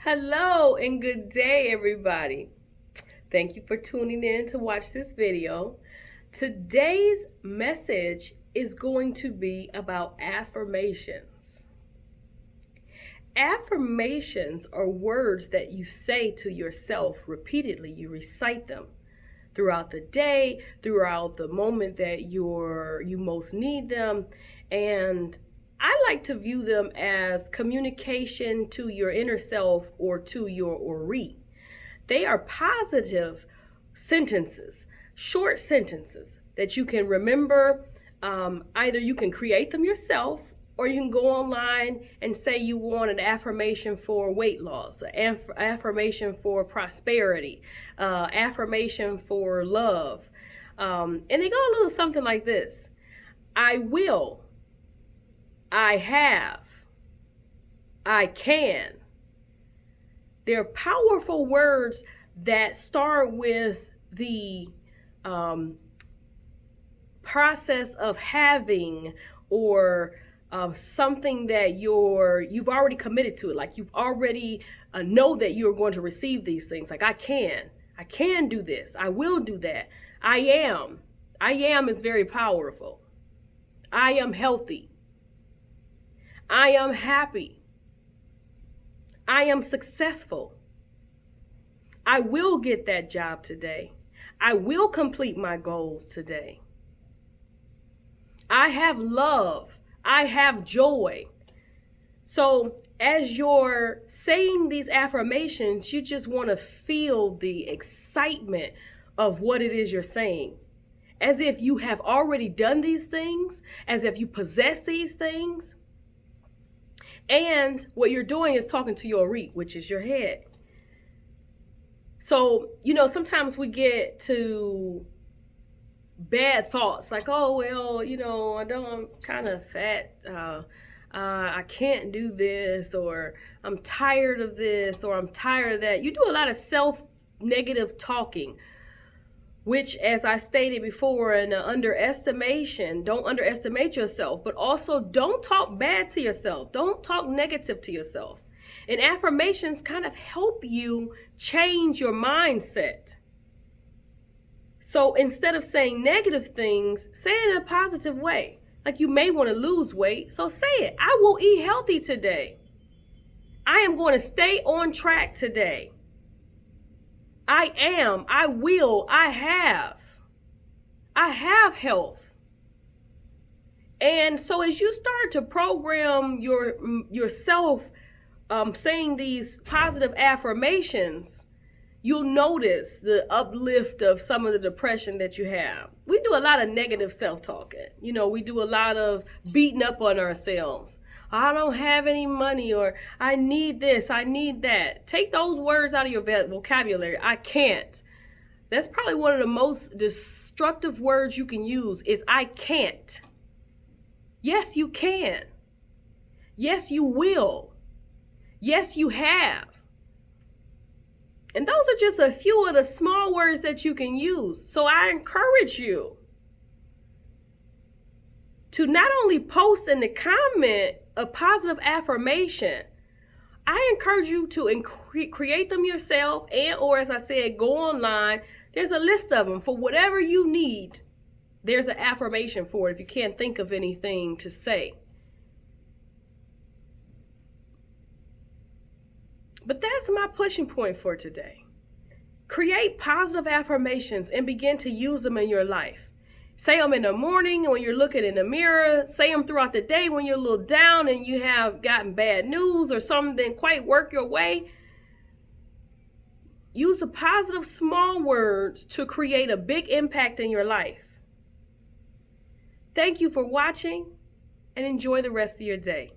Hello and good day, everybody. Thank you for tuning in to watch this video. Today's message is going to be about affirmations. Affirmations are words that you say to yourself repeatedly. You recite them throughout the day, throughout the moment that you most need them, and I like to view them as communication to your inner self or to your ori. They are positive sentences, short sentences that you can remember. Either you can create them yourself, or you can go online and say you want an affirmation for weight loss, an affirmation for prosperity, affirmation for love. And they go a little something like this: I will, I have, I can. They're powerful words that start with the process of having, or something that you've already committed to it. Like you've already know that you're going to receive these things. Like I can do this. I will do that. I am is very powerful. I am healthy. I am happy. I am successful. I will get that job today. I will complete my goals today. I have love. I have joy. So as you're saying these affirmations, you just want to feel the excitement of what it is you're saying. As if you have already done these things, as if you possess these things. And what you're doing is talking to your ori, which is your head. So, sometimes we get to bad thoughts like, oh, well, I'm kind of fat. I can't do this, or I'm tired of this, or I'm tired of that. You do a lot of self-negative talking, which, as I stated before, in underestimation, don't underestimate yourself, but also don't talk bad to yourself. Don't talk negative to yourself. And affirmations kind of help you change your mindset. So instead of saying negative things, say it in a positive way. Like you may want to lose weight, so say it. I will eat healthy today. I am going to stay on track today. I am, I will, I have health. And so as you start to program yourself saying these positive affirmations, you'll notice the uplift of some of the depression that you have. We do a lot of negative self-talking. We do a lot of beating up on ourselves. I don't have any money, or I need this, I need that. Take those words out of your vocabulary. I can't. That's probably one of the most destructive words you can use is I can't. Yes, you can. Yes, you will. Yes, you have. And those are just a few of the small words that you can use. So I encourage you to not only post in the comment a positive affirmation, I encourage you to create them yourself, and or, as I said, go online. There's a list of them for whatever you need. There's an affirmation for it if you can't think of anything to say. But that's my pushing point for today. Create positive affirmations and begin to use them in your life. Say them in the morning when you're looking in the mirror. Say them throughout the day when you're a little down and you have gotten bad news or something didn't quite work your way. Use the positive small words to create a big impact in your life. Thank you for watching, and enjoy the rest of your day.